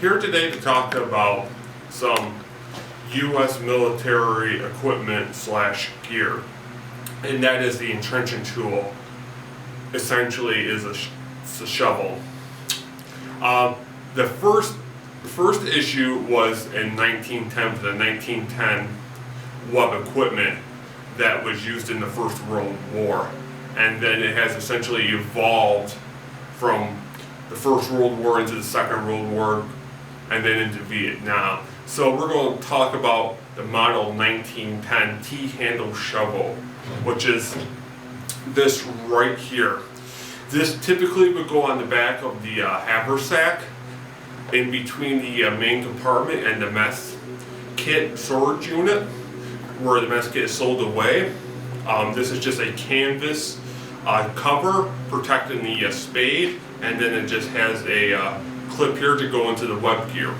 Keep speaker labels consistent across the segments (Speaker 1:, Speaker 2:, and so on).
Speaker 1: here today to talk about some U.S. military equipment slash gear, and that is the entrenching tool. Essentially, is it's a shovel. The first issue was in 1910 for the 1910 web equipment that was used in the First World War, and then it has essentially evolved from the First World War into the Second World War and then into Vietnam. So we're going to talk about the model 1910 T-handle shovel, which is this right here. This typically would go on the back of the haversack in between the main compartment and the mess kit storage unit where the mess kit is sold away. This is just a canvas cover protecting the spade, and then it just has a clip here to go into the web gear.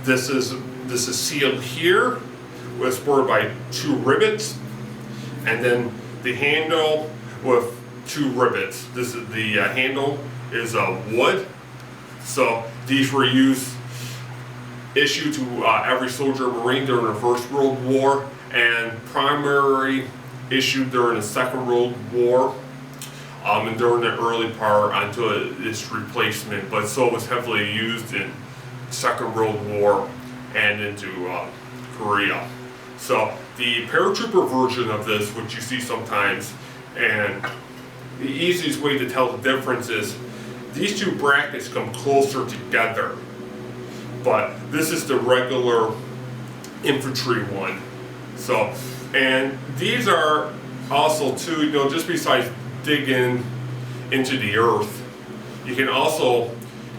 Speaker 1: This is sealed here, with supported by 2 rivets, and then the handle with 2 rivets. This is the handle is wood, so these were issued to every soldier or Marine during the First World War, and primary issued during the Second World War, and during the early part until its replacement, but so it was heavily used in Second World War and into Korea. So the paratrooper version of this, which you see sometimes, and the easiest way to tell the difference is these 2 brackets come closer together, but this is the regular infantry one. So, and these are also too, just besides digging into the earth, you can also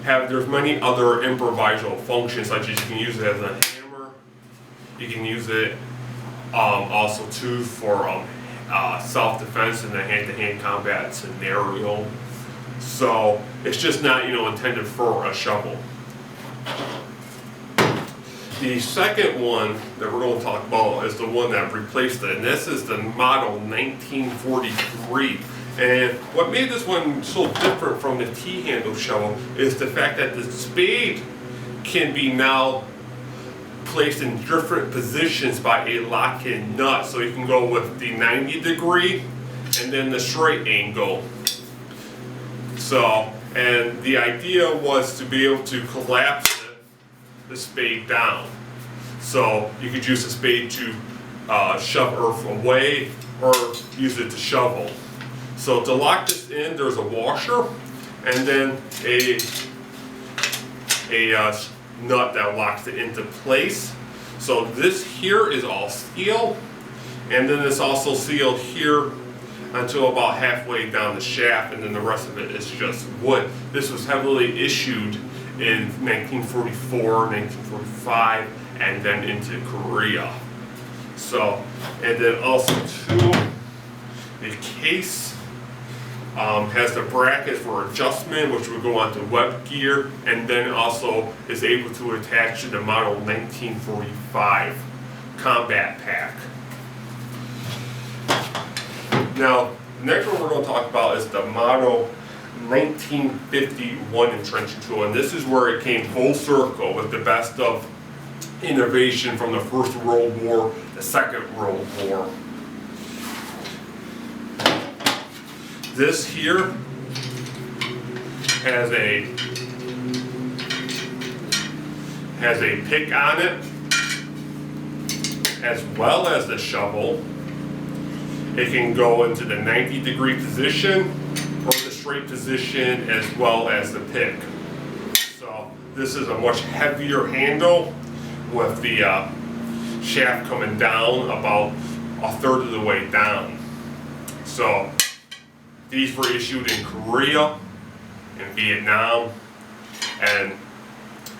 Speaker 1: have, there's many other improvisational functions, such as you can use it as a hammer, you can use it also too for self-defense in a hand-to-hand combat scenario. So it's just not intended for a shovel. The second one that we're going to talk about is the one that replaced it, and this is the model 1943. And what made this one so different from the T-handle shovel is the fact that the spade can be now placed in different positions by a lock-in nut. So you can go with the 90-degree and then the straight angle. So, and the idea was to be able to collapse the spade down. So you could use the spade to shove earth away or use it to shovel. So to lock this in, there's a washer and then a nut that locks it into place. So this here is all steel, and then it's also sealed here until about halfway down the shaft, and then the rest of it is just wood. This was heavily issued in 1944, 1945, and then into Korea. So, and then also too, the case has the bracket for adjustment, which would go onto web gear, and then also is able to attach to the model 1945 combat pack. Now, the next one we're going to talk about is the model 1951 entrenching tool, and this is where it came full circle with the best of innovation from the First World War, the Second World War. This here has a pick on it, as well as the shovel. It can go into the 90-degree position or the straight position, as well as the pick. So this is a much heavier handle with the shaft coming down about 1/3 of the way down. So these were issued in Korea and Vietnam, and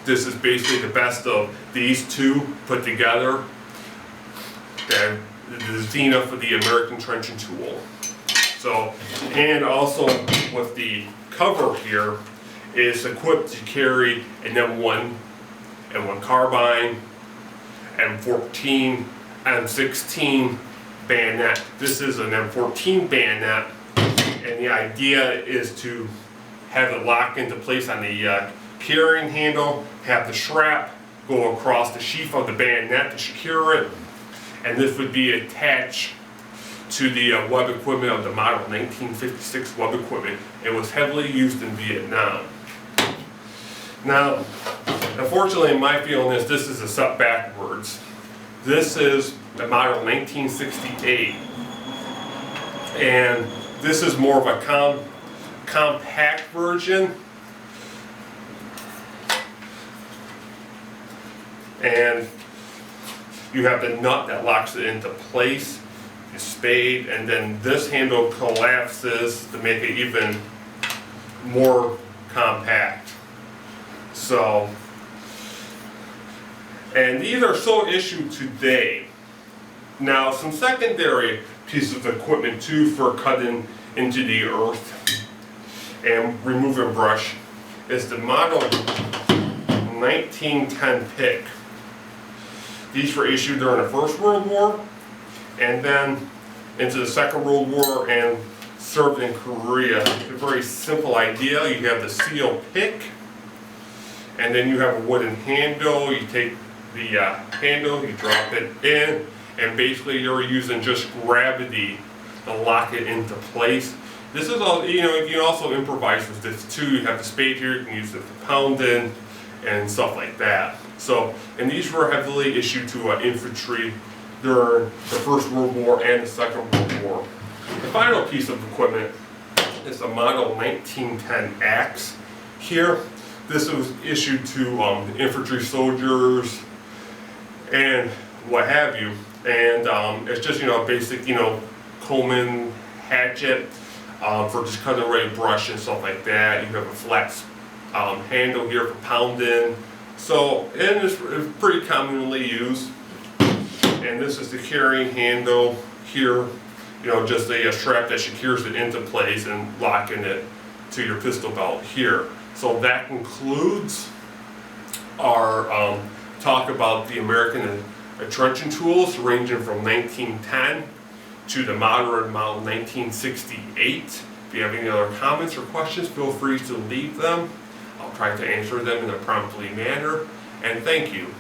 Speaker 1: this is basically the best of these 2 put together. And the zenith of the American entrenching tool. So, and also with the cover here, is equipped to carry an M1 carbine, M14, M16 bayonet. This is an M14 bayonet, and the idea is to have it lock into place on the carrying handle, have the strap go across the sheath of the bayonet to secure it, and this would be attached to the web equipment of the model 1956 web equipment. It was heavily used in Vietnam. Now, unfortunately, my feeling is this is a set backwards. This is the model 1968, and this is more of a compact version. And you have the nut that locks it into place, the spade, and then this handle collapses to make it even more compact. So, and these are so issued today. Now, some secondary pieces of equipment too for cutting into the earth and removing brush is the model 1910 pick. These were issued during the First World War and then into the Second World War and served in Korea. It's a very simple idea. You have the seal pick, and then you have a wooden handle. You take the handle, you drop it in, and basically you're using just gravity to lock it into place. This is all, you can also improvise with this too. You have the spade here, you can use it to pound in and stuff like that. So, and these were heavily issued to infantry during the First World War and the Second World War. The final piece of equipment is a model 1910 axe. Here, this was issued to infantry soldiers and what have you. And it's just, a basic, Coleman hatchet for just cutting away brush and stuff like that. You have a flat handle here for pounding. So, and it's pretty commonly used. And this is the carrying handle here, just a strap that secures it into place and locking it to your pistol belt here. So that concludes our talk about the American entrenching tools ranging from 1910 to the modern model 1968. If you have any other comments or questions, feel free to leave them. I'll try to answer them in a promptly manner, and thank you.